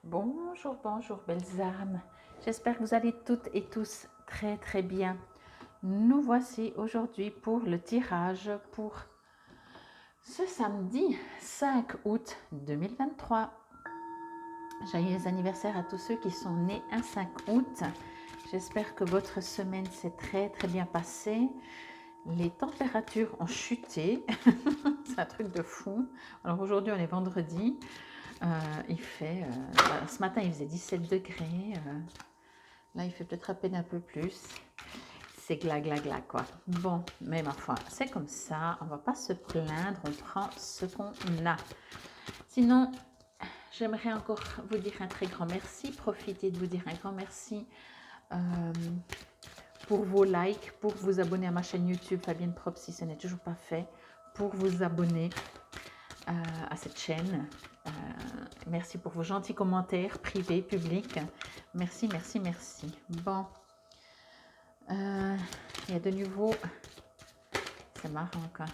Bonjour, bonjour, belles âmes. J'espère que vous allez toutes et tous très très bien. Nous voici aujourd'hui pour le tirage pour ce samedi 5 août 2023. Joyeux anniversaire à tous ceux qui sont nés un 5 août. J'espère que votre semaine s'est très très bien passée. Les températures ont chuté. C'est un truc de fou. Alors aujourd'hui on est vendredi. Ce matin il faisait 17 degrés. Là il fait peut-être à peine un peu plus. C'est gla gla gla quoi. Bon, mais ma foi, c'est comme ça. On va pas se plaindre. On prend ce qu'on a. Sinon, j'aimerais encore vous dire un très grand merci. Profitez de vous dire un grand merci pour vos likes, pour vous abonner à ma chaîne YouTube Fabienne Prop si ce n'est toujours pas fait, pour vous abonner à cette chaîne. Merci pour vos gentils commentaires privés, publics. Merci, merci, merci. Bon, il y a de nouveau, c'est marrant quoi.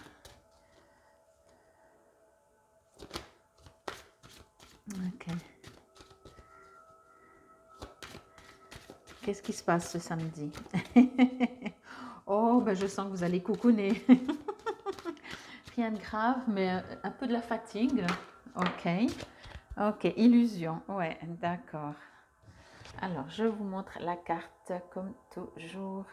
Ok. Qu'est-ce qui se passe ce samedi? Oh, ben je sens que vous allez coucouner. Rien de grave, mais un peu de la fatigue. Ok. Ok, illusion. Ouais, d'accord. Alors, je vous montre la carte comme toujours.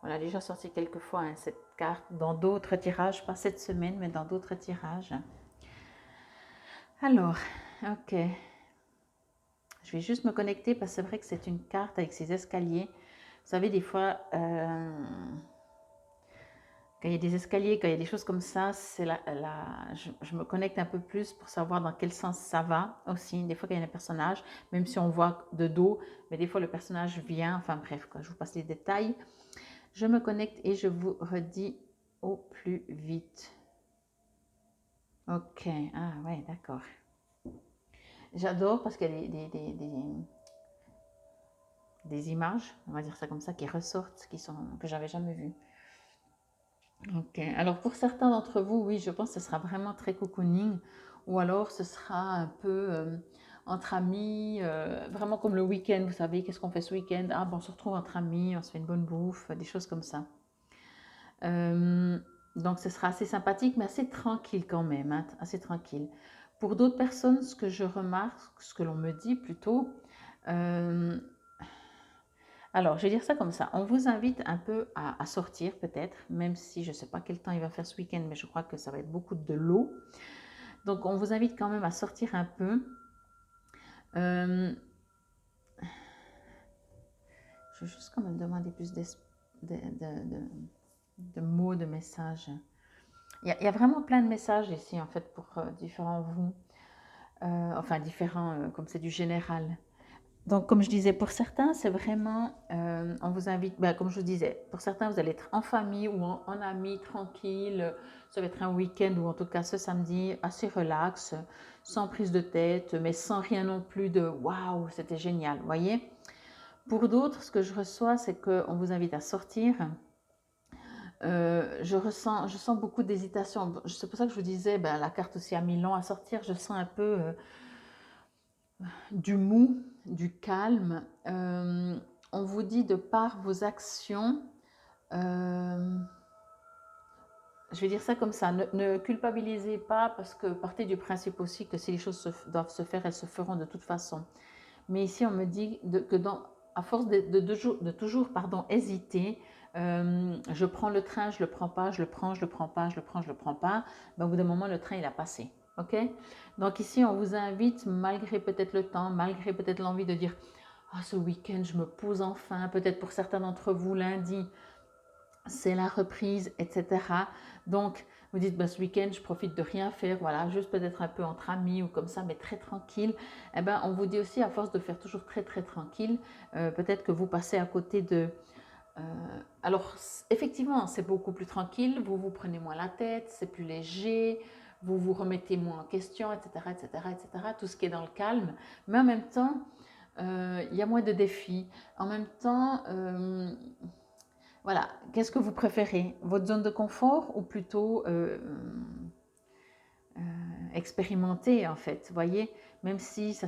On a déjà sorti quelques fois cette carte dans d'autres tirages, pas cette semaine, mais dans d'autres tirages. Alors, ok. Je vais juste me connecter parce que c'est vrai que c'est une carte avec ses escaliers. Vous savez, des fois, quand il y a des escaliers, quand il y a des choses comme ça, je me connecte un peu plus pour savoir dans quel sens ça va aussi. Des fois, quand il y a un personnage, même si on voit de dos, mais des fois, le personnage vient. Enfin bref, quoi, je vous passe les détails. Je me connecte et je vous redis au plus vite. Ok, ah ouais, d'accord. J'adore parce qu'il y a des images, on va dire ça comme ça, qui ressortent, que j'avais jamais vues. Ok, alors pour certains d'entre vous, oui, je pense que ce sera vraiment très cocooning, ou alors ce sera un peu entre amis, vraiment comme le week-end, vous savez, qu'est-ce qu'on fait ce week-end? Ah, bon, on se retrouve entre amis, on se fait une bonne bouffe, des choses comme ça. Donc ce sera assez sympathique, mais assez tranquille quand même, hein, assez tranquille. Pour d'autres personnes, ce que je remarque, ce que l'on me dit plutôt, alors, je vais dire ça comme ça. On vous invite un peu à sortir peut-être, même si je ne sais pas quel temps il va faire ce week-end, mais je crois que ça va être beaucoup de l'eau. Donc, on vous invite quand même à sortir un peu. Je vais juste quand même demander plus de mots, de messages. Il y a vraiment plein de messages ici, en fait, pour différents vous. Enfin, différents, comme c'est du général. Donc, comme je disais, pour certains, c'est vraiment, on vous invite, comme je vous disais, pour certains, vous allez être en famille ou en amis, tranquille. Ça va être un week-end ou en tout cas ce samedi, assez relax, sans prise de tête, mais sans rien non plus de waouh, c'était génial, vous voyez. Pour d'autres, ce que je reçois, c'est qu'on vous invite à sortir. Je sens beaucoup d'hésitation. C'est pour ça que je vous disais, la carte aussi a mis long à sortir. Je sens un peu du mou, du calme. On vous dit de par vos actions, je vais dire ça comme ça, ne culpabilisez pas parce que partez du principe aussi que si les choses doivent se faire, elles se feront de toute façon. Mais ici, on me dit à force de toujours hésiter, je prends le train, je le prends pas, je le prends, je le prends pas, je le prends, je le prends pas, au bout d'un moment, le train, il a passé. Ok? Donc ici, on vous invite, malgré peut-être le temps, malgré peut-être l'envie de dire ah, ce week-end, je me pose enfin, peut-être pour certains d'entre vous, lundi, c'est la reprise, etc. Donc, vous dites, ce week-end, je profite de rien faire, voilà, juste peut-être un peu entre amis ou comme ça, mais très tranquille. Eh ben, on vous dit aussi, à force de faire toujours très, très tranquille, peut-être que vous passez à côté de... alors, effectivement, c'est beaucoup plus tranquille, vous vous prenez moins la tête, c'est plus léger, vous vous remettez moins en question, etc., etc., etc., tout ce qui est dans le calme. Mais en même temps, il y a moins de défis. En même temps... voilà, qu'est-ce que vous préférez? Votre zone de confort ou plutôt expérimenter en fait, voyez? même si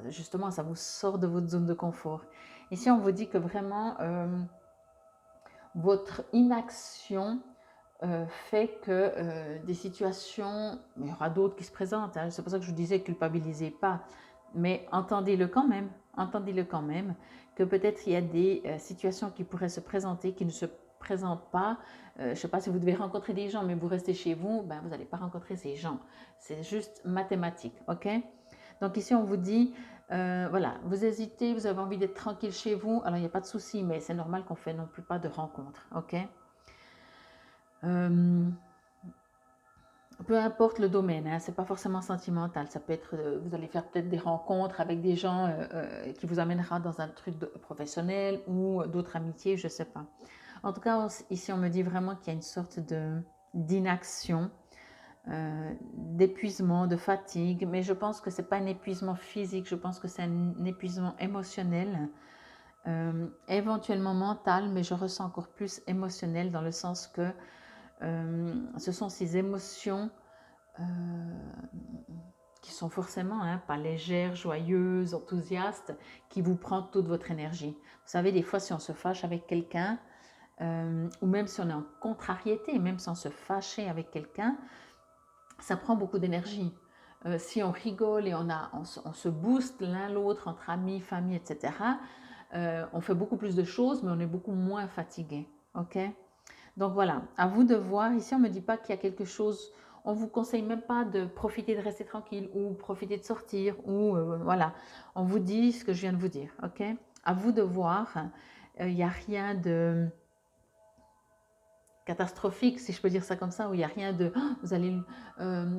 justement, ça vous sort de votre zone de confort. Ici, on vous dit que vraiment, votre inaction fait que des situations, il y aura d'autres qui se présentent, hein, c'est pour ça que je vous disais culpabilisez pas, mais entendez-le quand même, que peut-être il y a des situations qui pourraient se présenter, qui ne se présentent pas. Je ne sais pas si vous devez rencontrer des gens, mais vous restez chez vous, ben, vous n'allez pas rencontrer ces gens. C'est juste mathématique, ok? Donc ici, on vous dit, voilà, vous hésitez, vous avez envie d'être tranquille chez vous, alors il n'y a pas de souci, mais c'est normal qu'on ne fait non plus pas de rencontres, ok? Peu importe le domaine, hein, c'est pas forcément sentimental. Ça peut être, vous allez faire peut-être des rencontres avec des gens qui vous amènera dans un truc professionnel ou d'autres amitiés, je sais pas. En tout cas, ici, on me dit vraiment qu'il y a une sorte d'inaction, d'épuisement, de fatigue, mais je pense que c'est pas un épuisement physique, je pense que c'est un épuisement émotionnel, éventuellement mental, mais je ressens encore plus émotionnel dans le sens que ce sont ces émotions qui sont forcément pas légères, joyeuses, enthousiastes, qui vous prennent toute votre énergie. Vous savez, des fois, si on se fâche avec quelqu'un, ou même si on est en contrariété, même sans se fâcher avec quelqu'un, ça prend beaucoup d'énergie. Si on rigole et on se booste l'un l'autre entre amis, famille, etc., on fait beaucoup plus de choses, mais on est beaucoup moins fatigué. Ok? Donc voilà, à vous de voir. Ici, on ne me dit pas qu'il y a quelque chose, on ne vous conseille même pas de profiter de rester tranquille ou profiter de sortir ou voilà. On vous dit ce que je viens de vous dire, ok? À vous de voir. Il n'y a rien de catastrophique, si je peux dire ça comme ça, où il n'y a rien de, vous allez,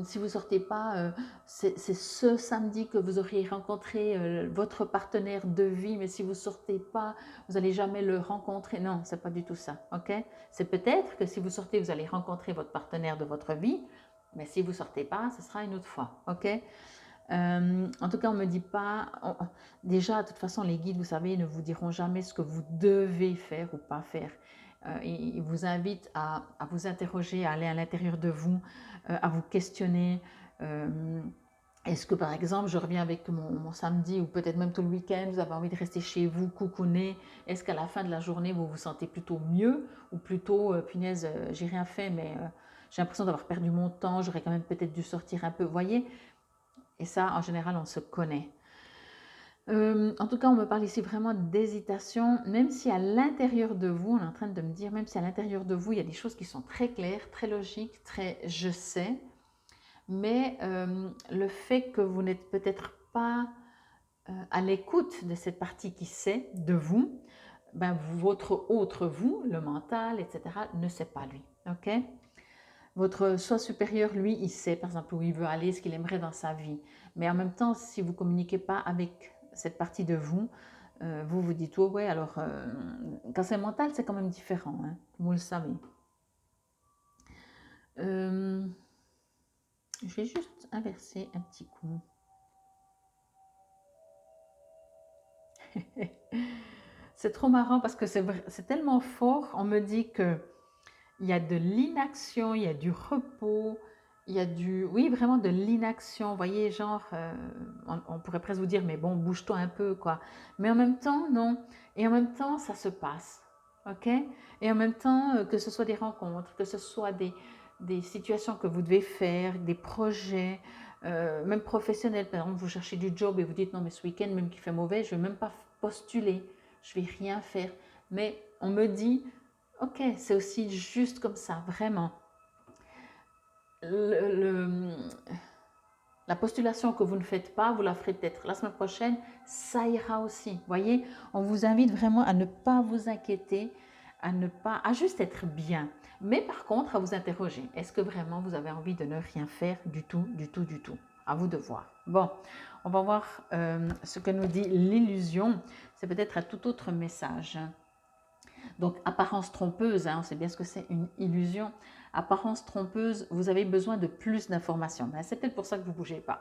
si vous sortez pas, c'est ce samedi que vous auriez rencontré votre partenaire de vie, mais si vous sortez pas, vous n'allez jamais le rencontrer. Non, c'est pas du tout ça, ok? C'est peut-être que si vous sortez, vous allez rencontrer votre partenaire de votre vie, mais si vous sortez pas, ce sera une autre fois, ok? En tout cas, on me dit pas. Déjà, de toute façon, les guides, vous savez, ne vous diront jamais ce que vous devez faire ou pas faire. Ils vous invitent à vous interroger, à aller à l'intérieur de vous, à vous questionner. Est-ce que, par exemple, je reviens avec mon samedi ou peut-être même tout le week-end, vous avez envie de rester chez vous, coucouner? Est-ce qu'à la fin de la journée, vous vous sentez plutôt mieux ou plutôt, punaise, j'ai rien fait, mais j'ai l'impression d'avoir perdu mon temps, j'aurais quand même peut-être dû sortir un peu. Vous voyez? Et ça, en général, on se connaît. En tout cas, on me parle ici vraiment d'hésitation, même si à l'intérieur de vous, on est en train de me dire, même si à l'intérieur de vous, il y a des choses qui sont très claires, très logiques, très je sais, mais le fait que vous n'êtes peut-être pas à l'écoute de cette partie qui sait de vous, ben, votre autre vous, le mental, etc., ne sait pas lui. Ok? Votre soi supérieur, lui, il sait par exemple où il veut aller, ce qu'il aimerait dans sa vie. Mais en même temps, si vous ne communiquez pas avec cette partie de vous, vous vous dites, oh ouais, alors quand c'est mental, c'est quand même différent, hein, vous le savez. Je vais juste inverser un petit coup. C'est trop marrant parce que c'est tellement fort, on me dit que il y a de l'inaction, il y a du repos, il y a oui, vraiment de l'inaction. Vous voyez, genre, on pourrait presque vous dire, mais bon, bouge-toi un peu, quoi. Mais en même temps, non. Et en même temps, ça se passe. OK? Et en même temps, que ce soit des rencontres, que ce soit des situations que vous devez faire, des projets, même professionnels. Par exemple, vous cherchez du job et vous dites, non, mais ce week-end, même qu'il fait mauvais, je ne vais même pas postuler. Je ne vais rien faire. Mais on me dit, ok, c'est aussi juste comme ça, vraiment. La postulation que vous ne faites pas, vous la ferez peut-être la semaine prochaine, ça ira aussi. Voyez, on vous invite vraiment à ne pas vous inquiéter, à juste être bien. Mais par contre, à vous interroger. Est-ce que vraiment vous avez envie de ne rien faire du tout, du tout, du tout? À vous de voir. Bon, on va voir ce que nous dit l'illusion. C'est peut-être un tout autre message. Donc, apparence trompeuse, hein, on sait bien ce que c'est une illusion. Apparence trompeuse, vous avez besoin de plus d'informations. Ben, c'est peut-être pour ça que vous ne bougez pas.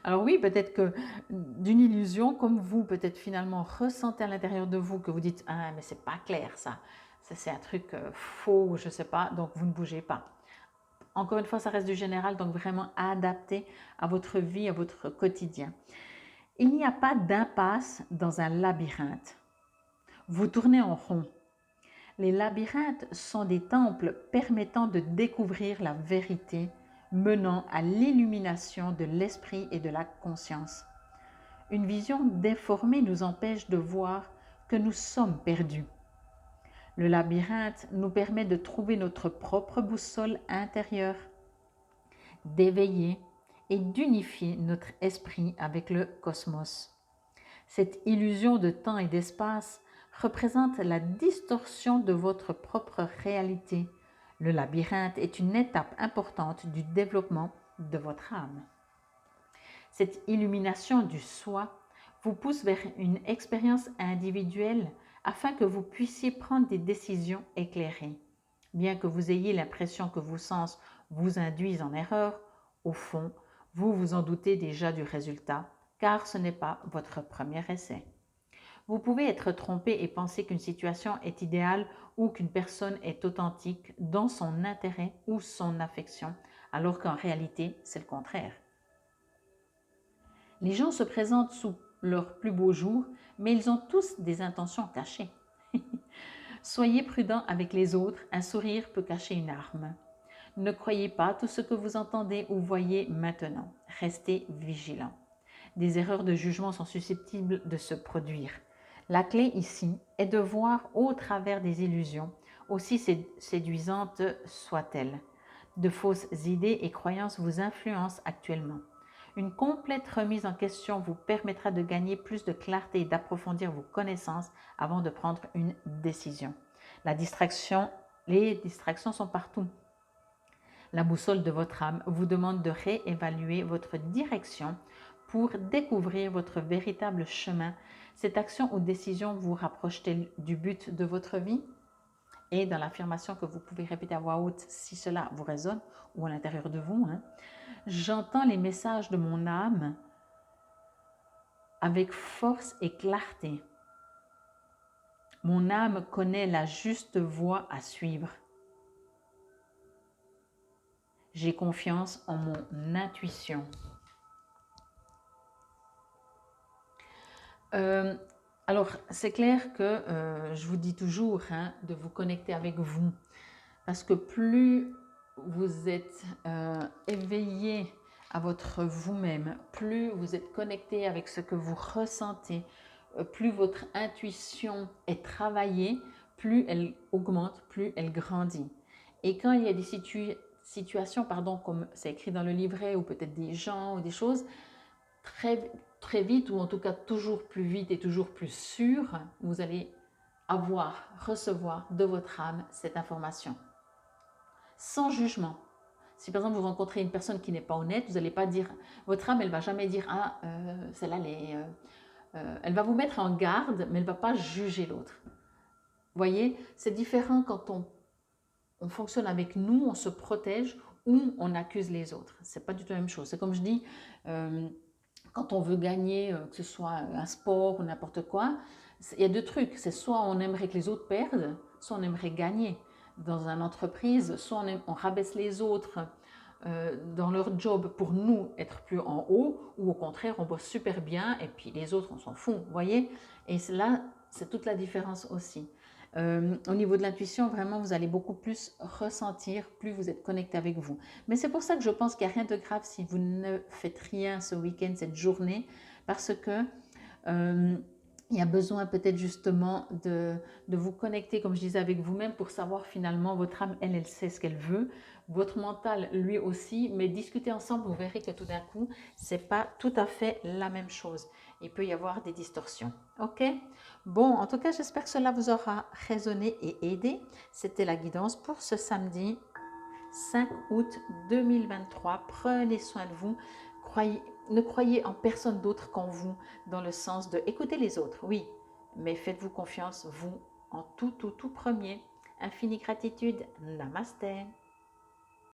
Alors oui, peut-être que d'une illusion, comme vous, peut-être finalement ressentez à l'intérieur de vous que vous dites « Ah, mais c'est pas clair ça, c'est un truc faux, je ne sais pas », donc vous ne bougez pas. Encore une fois, ça reste du général, donc vraiment adapté à votre vie, à votre quotidien. Il n'y a pas d'impasse dans un labyrinthe. Vous tournez en rond. Les labyrinthes sont des temples permettant de découvrir la vérité, menant à l'illumination de l'esprit et de la conscience. Une vision déformée nous empêche de voir que nous sommes perdus. Le labyrinthe nous permet de trouver notre propre boussole intérieure, d'éveiller et d'unifier notre esprit avec le cosmos. Cette illusion de temps et d'espace représente la distorsion de votre propre réalité. Le labyrinthe est une étape importante du développement de votre âme. Cette illumination du soi vous pousse vers une expérience individuelle afin que vous puissiez prendre des décisions éclairées. Bien que vous ayez l'impression que vos sens vous induisent en erreur, au fond, vous vous en doutez déjà du résultat, car ce n'est pas votre premier essai. Vous pouvez être trompé et penser qu'une situation est idéale ou qu'une personne est authentique dans son intérêt ou son affection, alors qu'en réalité, c'est le contraire. Les gens se présentent sous leur plus beau jour, mais ils ont tous des intentions cachées. Soyez prudent avec les autres, un sourire peut cacher une arme. Ne croyez pas tout ce que vous entendez ou voyez maintenant. Restez vigilant. Des erreurs de jugement sont susceptibles de se produire. La clé ici est de voir au travers des illusions, aussi séduisantes soient-elles. De fausses idées et croyances vous influencent actuellement. Une complète remise en question vous permettra de gagner plus de clarté et d'approfondir vos connaissances avant de prendre une décision. Les distractions sont partout. La boussole de votre âme vous demande de réévaluer votre direction pour découvrir votre véritable chemin. Cette action ou décision vous rapproche-t-elle du but de votre vie? Et dans l'affirmation que vous pouvez répéter à voix haute si cela vous résonne ou à l'intérieur de vous, j'entends les messages de mon âme avec force et clarté. Mon âme connaît la juste voie à suivre. J'ai confiance en mon intuition. Alors, c'est clair que je vous dis toujours de vous connecter avec vous. Parce que plus vous êtes éveillé à votre vous-même, plus vous êtes connecté avec ce que vous ressentez, plus votre intuition est travaillée, plus elle augmente, plus elle grandit. Et quand il y a des situations, comme c'est écrit dans le livret, ou peut-être des gens ou des choses, très vite, ou en tout cas toujours plus vite et toujours plus sûr, vous allez recevoir de votre âme cette information. Sans jugement. Si par exemple vous rencontrez une personne qui n'est pas honnête, vous n'allez pas dire, votre âme elle va jamais dire celle-là elle va vous mettre en garde, mais elle va pas juger l'autre. Vous voyez, c'est différent quand on fonctionne avec nous, on se protège ou on accuse les autres. C'est pas du tout la même chose. C'est comme je dis, quand on veut gagner, que ce soit un sport ou n'importe quoi, il y a deux trucs. C'est soit on aimerait que les autres perdent, soit on aimerait gagner. Dans une entreprise, soit on rabaisse les autres dans leur job pour nous être plus en haut, ou au contraire, on bosse super bien et puis les autres, on s'en fout, vous voyez. Et là, c'est toute la différence aussi. Au niveau de l'intuition, vraiment, vous allez beaucoup plus ressentir, plus vous êtes connecté avec vous. Mais c'est pour ça que je pense qu'il n'y a rien de grave si vous ne faites rien ce week-end, cette journée, parce que il y a besoin peut-être justement de vous connecter, comme je disais, avec vous-même pour savoir finalement, votre âme, elle sait ce qu'elle veut, votre mental, lui aussi, mais discuter ensemble, vous verrez que tout d'un coup, c'est pas tout à fait la même chose. Il peut y avoir des distorsions. Ok? Bon, en tout cas, j'espère que cela vous aura résonné et aidé. C'était la guidance pour ce samedi 5 août 2023. Prenez soin de vous. Ne croyez en personne d'autre qu'en vous, dans le sens de écouter les autres, oui, mais faites-vous confiance, vous, en tout premier. Infinie gratitude. Namasté.